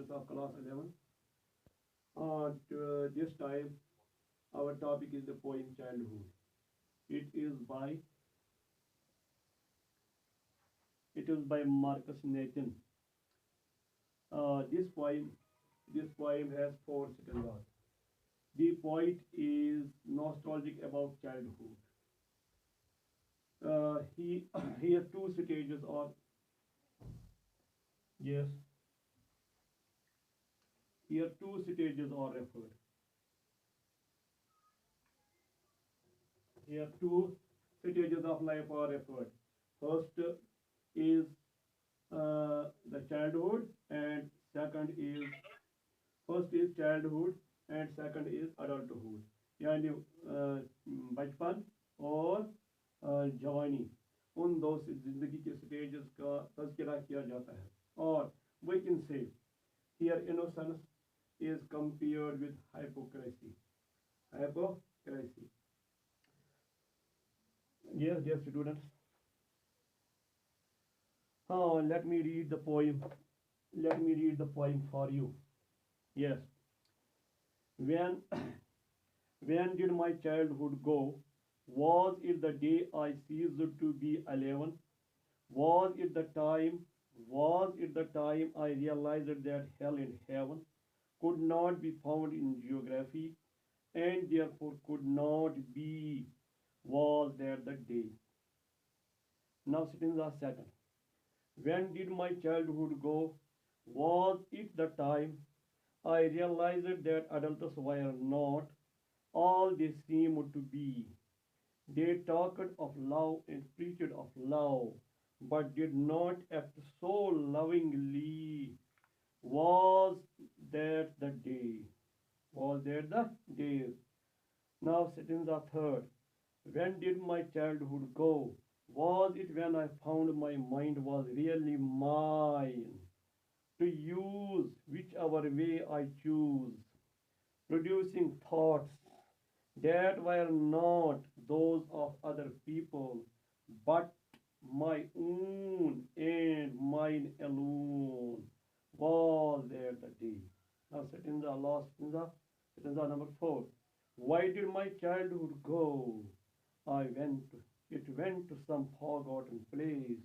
students of class 11. This time our topic is the poem Childhood. It is by Marcus Nathan. This poem has four stanzas. The poet is nostalgic about childhood. He he has two stages or yes, here two stages are referred. Here two stages of life are referred. First is the childhood, and second is first is childhood and second is adulthood. यानी बचपन और जवानी, उन दो जिंदगी के stages का तज़किरा किया जाता है. और we can say here innocence is compared with hypocrisy. Hypocrisy. Yes, dear students. Let me read the poem. Let me read the poem for you. Yes. When when did my childhood go? Was it the day I ceased to be 11? Was it the time? Was it the time I realized that hell and heaven could not be found in geography, and therefore could not be? Was that the day? Now, stanza second. When did my childhood go? Was it the time I realized that adults were not all they seemed to be? They talked of love and preached of love, but did not act so lovingly. Was that the day? Was that the day? Now, stanza third. When did my childhood go? Was it when I found my mind was really mine, to use whichever way I choose, producing thoughts that were not those of other people, but my own and mine alone? Was there the day? Now, stanza number 4. Why did my childhood go? It went to some forgotten place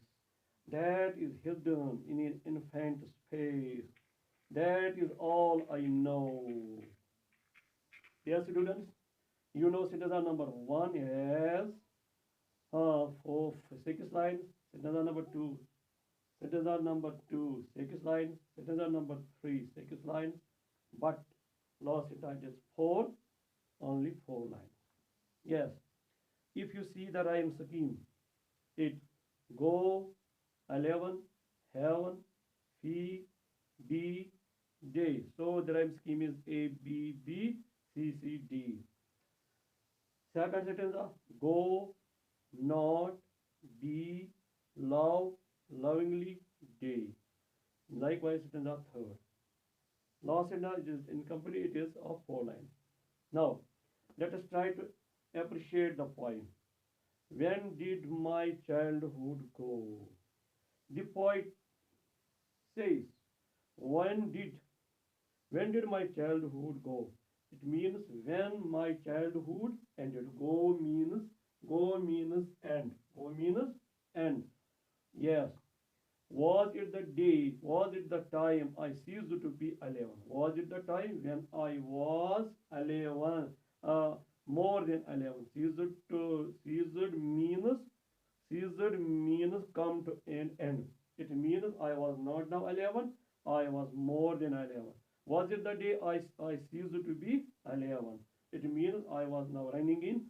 that is hidden in an infant space. That is all I know. Yes, students, you know stanza number 1 has 6 lines. Stanza number 2, stanza number 2, 6 lines. Stanza number 3, 6 lines. But last stanza is 4, only 4 lines. Yes. If you see the rhyme scheme, it go, 11, heaven, fee, B, day. So the rhyme scheme is A, B, B, C, C, D. Second sentence, go, not, be, love, lovingly, day. Likewise, stanza third. Last sentence is incomplete, it is of 4 lines. Now, let us try to appreciate the poem. When did my childhood go? The poet says, when did my childhood go? It means when my childhood ended. Go means end. Go means end. Yes. Was it the day? Was it the time I ceased to be 11? Was it the time when I was 11? More than 11. Ceased means come to an end. It means I was not now 11, I was more than 11. Was it the day I ceased to be 11? It means I was now running in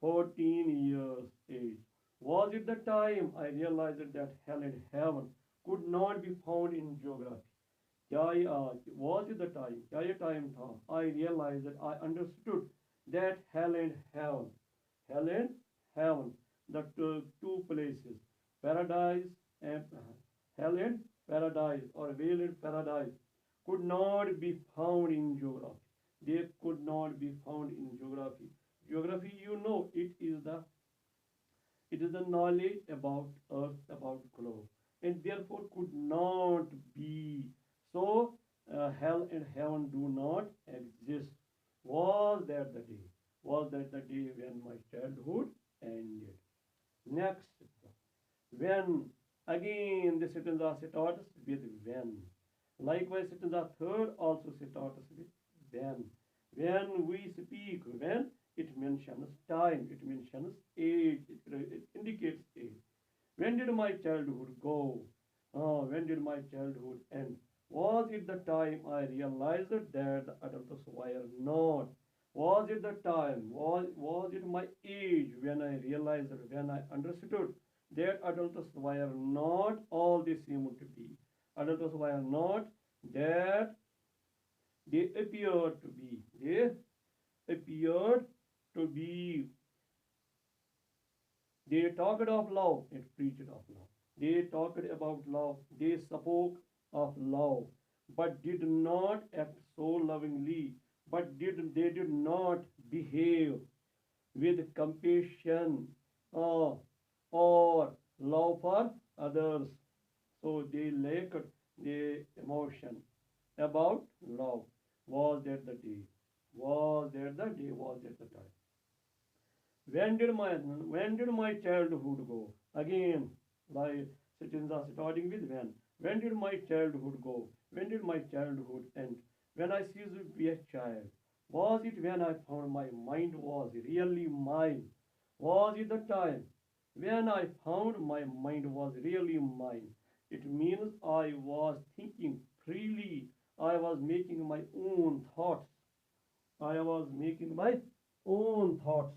14 years age. Was it the time I realized that hell and heaven could not be found in geography? Was it the time? क्या ये time था? I realized that I understood that hell and heaven, the two places, paradise and hell and paradise, or hell and paradise, could not be found in geography. They could not be found in geography. Geography, you know, it is the knowledge about earth, about globe, and therefore could not be. So stanza starts with when. Likewise, stanza third also starts with when. When we speak when, it mentions time, it mentions age, it indicates age. When did my childhood go? When did my childhood end? Was it the time I realized that the adults were not? Was it the time? Was it my age when I realized, when I understood that adults were not all they seemed to be? Adults were not that they appeared to be. They appeared to be. They talked of love and preached of love. They talked about love. They spoke of love, but did not act so lovingly. But they did not behave with compassion uh, or love for others. So they lacked the emotion about love. Was that the day? Was that the day? Was that the time? When did my childhood go? Again, like citizens are starting with when. When did my childhood go? When did my childhood end? When I ceased to be a child. Was it when I found my mind was really mine? Was it the time when I found my mind was really mine? It means I was thinking freely. I was making my own thoughts. I was making my own thoughts.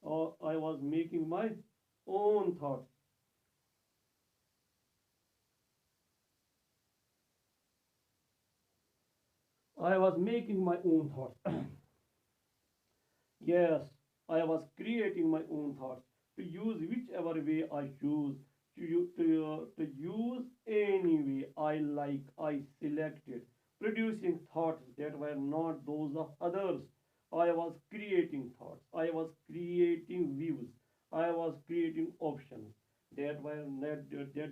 Or I was making my own thoughts. I was making my own thoughts. Yes, I was creating my own thoughts to use whichever way I choose, to use any way I like, I selected, producing thoughts that were not those of others. I was creating thoughts, I was creating views, I was creating options that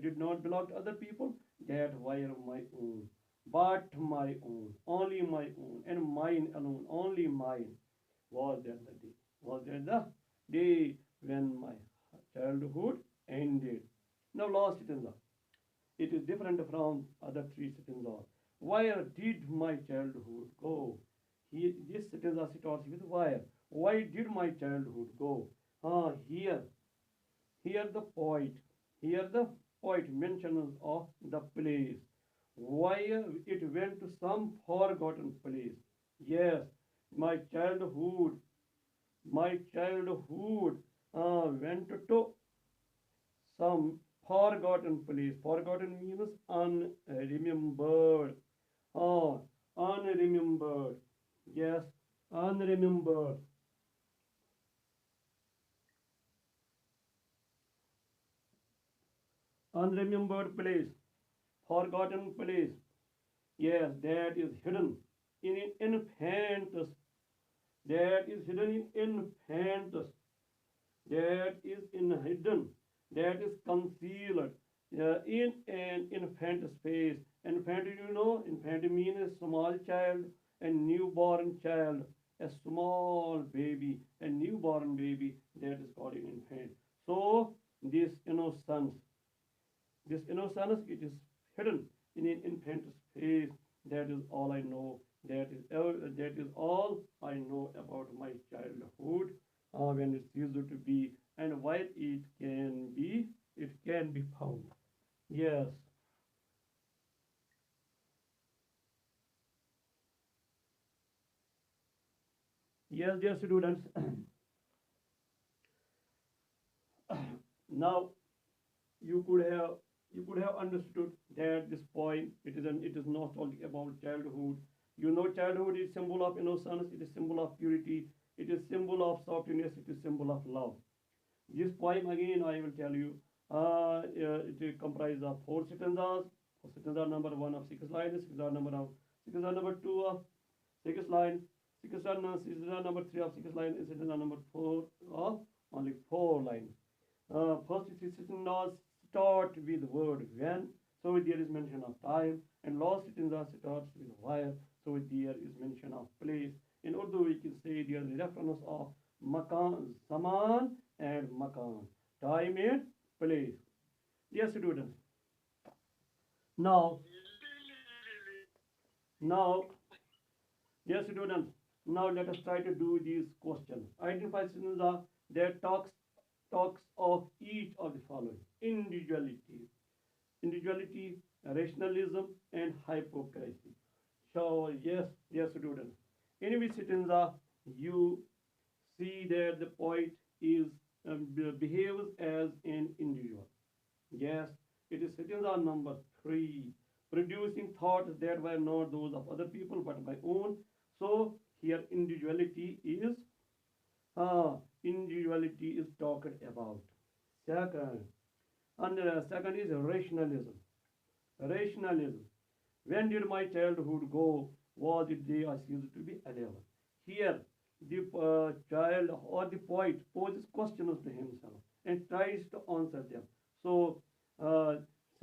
did not belong to other people, that were my own, but my own, only my own, and mine alone, only mine. Was that the day? Was that the day when my childhood ended? Now, last stanza. It is different from other three stanzas. Where did my childhood go? This stanza starts with where. Why did my childhood go? Here, here the poet, here the poet mentions of the place. Why it went to some forgotten place. Yes, my childhood my childhood went to some forgotten place. Forgotten means unremembered. Oh, unremembered. Yes, unremembered. Unremembered place. Forgotten place. Yes, that is hidden in infants. That is hidden in infants. That is in hidden, that is concealed in an infant space. Infant, infant means a small child, a newborn child, a small baby, a newborn baby, that is called an infant. So, this innocence, it is hidden in an infant space. That is all I know. That is all I know about my childhood when it used to be, and why it can be found. Yes, yes, dear students. Now you could have you could have understood that this poem, it is not only about childhood. Childhood is symbol of innocence, it is symbol of purity, it is symbol of softness, it is symbol of love. This poem, again, I will tell you, it comprises of four stanzas. Stanza number one of six lines, stanza number two of six lines, stanza number three of six lines, and stanza number four of only four lines. First stanza start with word when, so there is mention of time, and last stanza starts with where, so there is mention of place. In Urdu, we can say there is reference of makan, zaman, and makan, time and place. Yes, students. Now, now, yes, students. Now let us try to do these questions. Identify systems that talks of each of the following: individuality, rationalism, and hypocrisy. So yes, students. In which stanza you see that the poet is behaves as an individual. Yes, it is stanza number three, producing thoughts that were not those of other people but my own. So here uh, individuality is talked about. Second, and second is rationalism. Rationalism. When did my childhood go? Was it day I ceased to be 11? Here, the child or the poet poses questions to himself and tries to answer them. So, uh,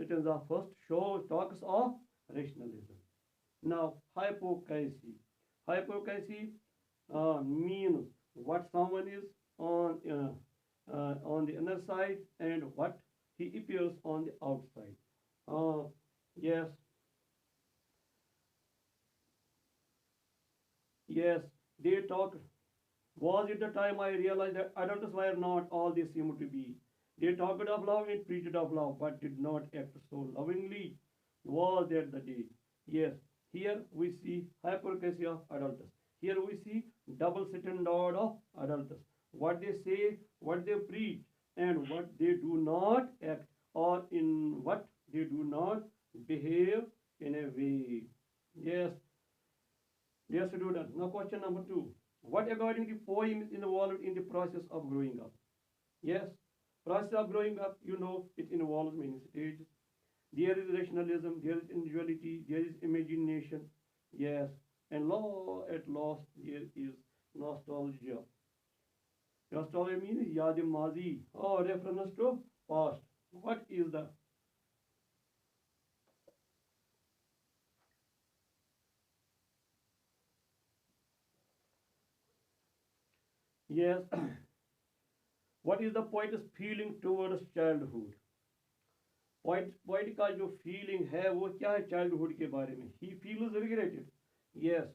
stanza first show talks of rationalism. Now, hypocrisy. Hypocrisy means what someone is on the inner side and what he appears on the outside. Uh, yes, yes, they talk. Was it the time I realized that adults were not all they seemed to be? They talked of love and preached of love, but did not act so lovingly. Was that the day? Yes. Here we see hypocrisy of adults. Here we see double standard of adults. What they say, what they preach, and what they do not act, or in what they do not behave in a way. Yes, dear students. Now question number two. What according to poem is involved in the process of growing up? Yes, process of growing up, it involves many stages. There is rationalism, there is individuality, there is imagination. Yes, and law at last there is nostalgia. Nostalgia means yad mazi or reference to past. What is the yes? What is the poet's feeling towards childhood? Point का जो feeling है वो क्या है childhood के बारे में he feels regretted yes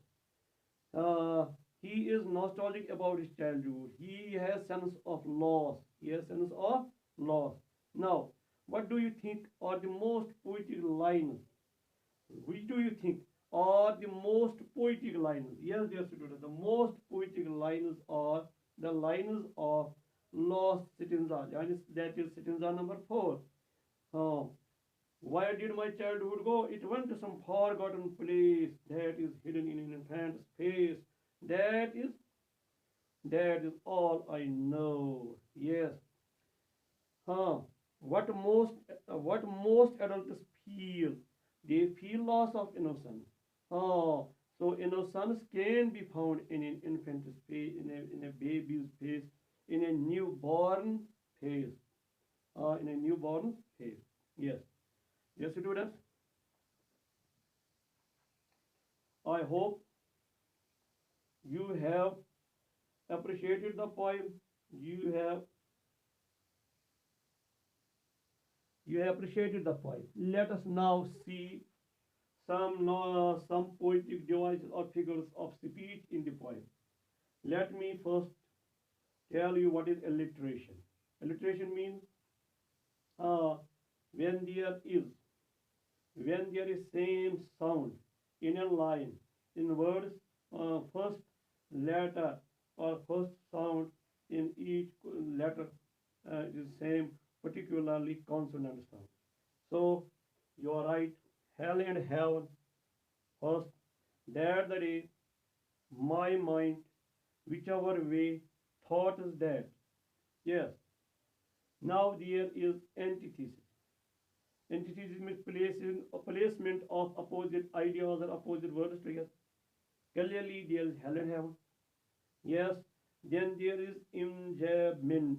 he is nostalgic about his childhood. He has sense of loss. He has sense of loss. Now, what do you think are the most poetic lines? Which do you think are the most poetic lines? Yes, dear students, the most poetic lines are the lines of lost stanza. That is stanza number 4. Uh, where did my childhood go? It went to some forgotten place that is hidden in an infant's face. That is that is all I know. Yes. Huh. What most adults feel? They feel loss of innocence. Oh, so innocence can be found in an infant's face, in a baby's face, in a newborn face, in a newborn face. Yes. Yes, students. I hope you have appreciated the poem. You have you have appreciated the poem. Let us now see some poetic devices or figures of speech in the poem. Let me first tell you what is alliteration. Alliteration means uh, when there is when there is same sound in a line in words, first letter or first sound in each letter is same, particularly consonant sound. So you are right. Hell and heaven first. That the day my mind, whichever way, thought is that. Yes. Now there is antithesis. Antithesis means placement of opposite ideas or opposite words together. Clearly there is hell and heaven. Yes. Then there is enjambment.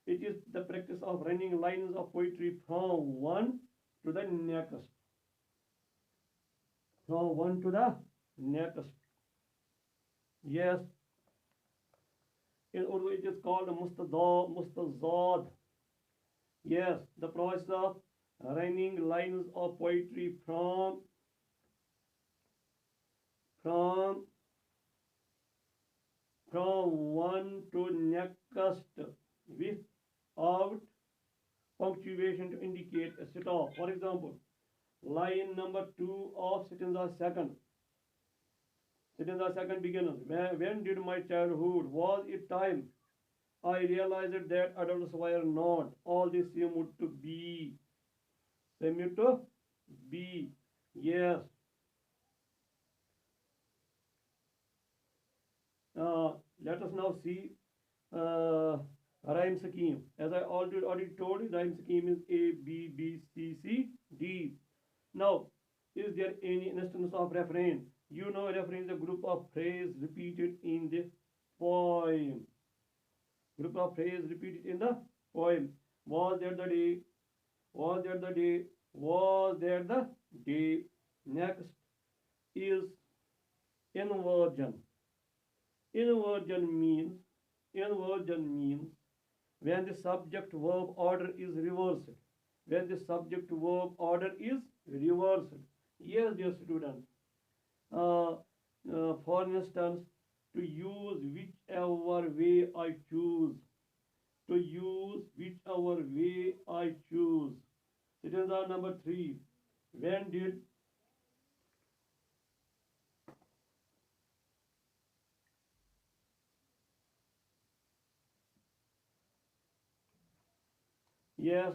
It is the practice of running lines of poetry from one to the next. From one to the next. Yes. In Urdu it is called mustazad. Yes, the process of rhyming lines of poetry from from one to next without punctuation to indicate a stop. For example, line number 2 of stanza second begins. When did my childhood? Was it time? I realized that adults were not. All this seemed to be. Seemed to be. Yes. Let us now see uh, rhyme scheme. As I already told you, rhyme scheme is A, B, B, C, C, D. Now, is there any instance of refrain? You know, refrain is a group of phrase repeated in the poem. Group of phrase repeated in the poem. Was there the day? Was there the day? Was there the day? Next is inversion. Inversion means when the subject verb order is reversed. When the subject verb order is reversed. Yes, dear students. For instance, to use whichever way I choose. To use whichever way I choose. Stanza number 3. When did yes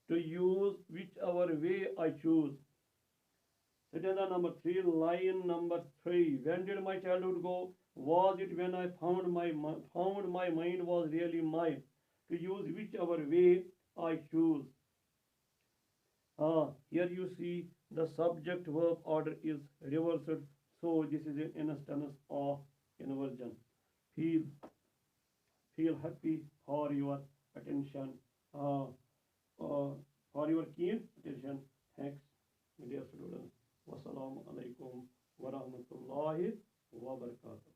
to use whichever way I choose. Stanza number 3, line number 3. When did my childhood go? Was it when I found my mind was really mine? To use whichever way I choose. Here you see the subject verb order is reversed. So this is an instance of inversion. Feel feel happy for your attention. For your keen attention. Thanks, dear students. Wassalamu alaikum wa rahmatullahi wa barakatuh.